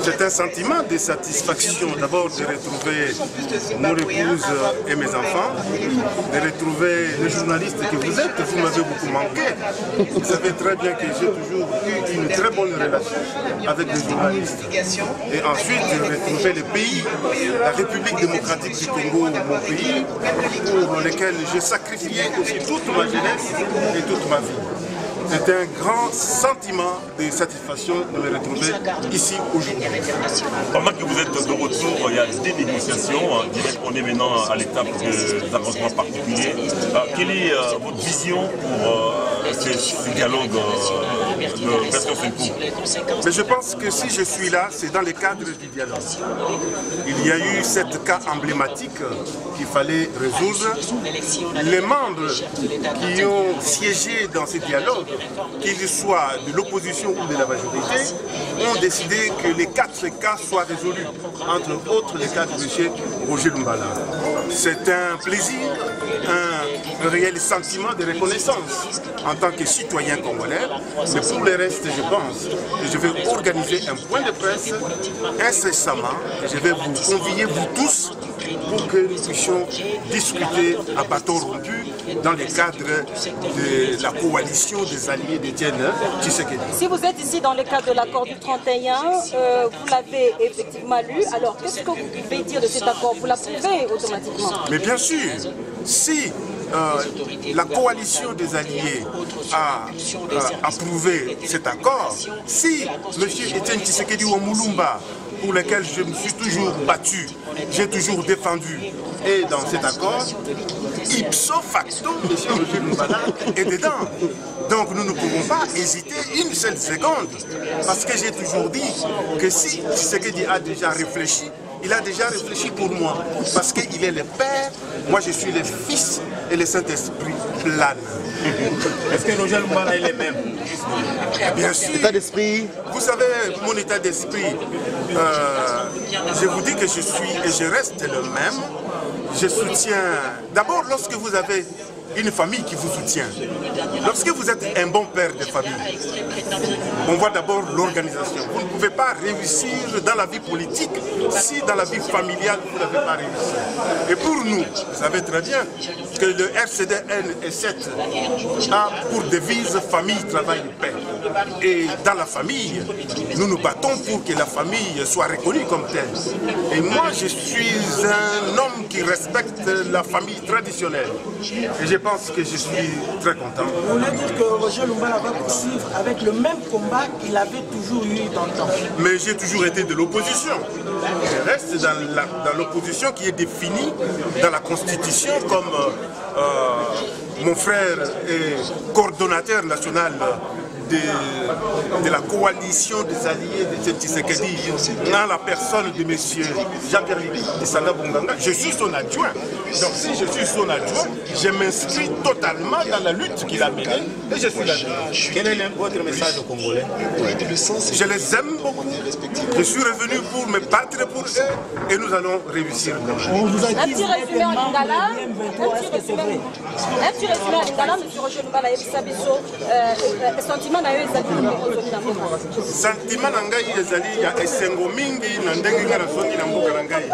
C'est un sentiment de satisfaction d'abord de retrouver mon épouse et mes enfants, de retrouver les journalistes que vous êtes. Vous m'avez beaucoup manqué. Vous savez très bien que j'ai toujours eu une très bonne relation avec les journalistes. Et ensuite, de retrouver le pays, la République démocratique du Congo, mon pays, pour lequel j'ai sacrifié aussi toute ma jeunesse et toute ma vie. C'est un grand sentiment de satisfaction de me retrouver ici aujourd'hui. Pendant que vous êtes de retour, il y a des négociations. On est maintenant à l'étape des arrangements particuliers. Quelle est votre vision pour ce dialogue de version Senko? Mais je pense que si je suis là, c'est dans le cadre du dialogue. Il y a eu cette cas emblématique qu'il fallait résoudre. Les membres qui ont siégé dans ce dialogue, qu'ils soient de l'opposition ou de la majorité, ont décidé que les 4 cas soient résolus, entre autres les cas de M. Roger Lumbala. C'est un plaisir, un réel sentiment de reconnaissance en tant que citoyen congolais, mais pour le reste, je pense que je vais organiser un point de presse incessamment et je vais vous convier, vous tous, pour que nous puissions discuter à bâton rompu dans le cadre de la coalition des alliés d'Étienne Tshisekedi. Si vous êtes ici dans le cadre de l'accord du 31, vous l'avez effectivement lu, alors qu'est-ce que vous pouvez dire de cet accord? Vous l'approuvez automatiquement? Mais bien sûr, si la coalition des alliés a approuvé cet accord, si M. Étienne Tshisekedi Wamulumba, pour lequel je me suis toujours battu, j'ai toujours défendu, et dans cet accord, ipso facto, M. Roger Lumbala est dedans. Donc nous ne pouvons pas hésiter une seule seconde, parce que j'ai toujours dit que si Tshisekedi a déjà réfléchi, il a déjà réfléchi pour moi, parce qu'il est le Père, moi je suis le Fils, et le Saint-Esprit plane. Est-ce que Roger Lumbala est le même? Bien sûr. État d'esprit? Vous savez, mon état d'esprit, je vous dis que je suis et je reste le même. Je soutiens, d'abord lorsque vous avez une famille qui vous soutient, lorsque vous êtes un bon père de famille, on voit d'abord l'organisation. Vous ne pouvez pas réussir dans la vie politique si dans la vie familiale vous n'avez pas réussi. Et pour nous, vous savez très bien que le RCDN et 7 a pour devise famille, travail, paix. Et dans la famille, nous nous battons pour que la famille soit reconnue comme telle. Et moi, je suis un homme qui respecte la famille traditionnelle. Et je pense que je suis très content. Vous voulez dire que Roger Lumbala va poursuivre avec le même combat qu'il avait toujours eu dans le temps? Mais j'ai toujours été de l'opposition. Je reste dans l'opposition qui est définie dans la Constitution comme mon frère est coordonnateur national de la coalition des alliés de Tshisekedi, dans la personne de M. Jean-Pierre Isanga Bonganga. Je suis son adjoint. Donc si je suis son adjoint, je m'inscris totalement dans la lutte qu'il a menée et je suis là-dedans. Quel est votre message aux Congolais? Je les aime beaucoup. Je suis revenu pour me battre pour eux et nous allons réussir. On vous a Un dit petit résumé en lingala, M. Roger Lumbala, sentiment na yo ezali sentiment na ngai ezali ya esengo mingi na ndenge nga nazongi na mboka na ngai.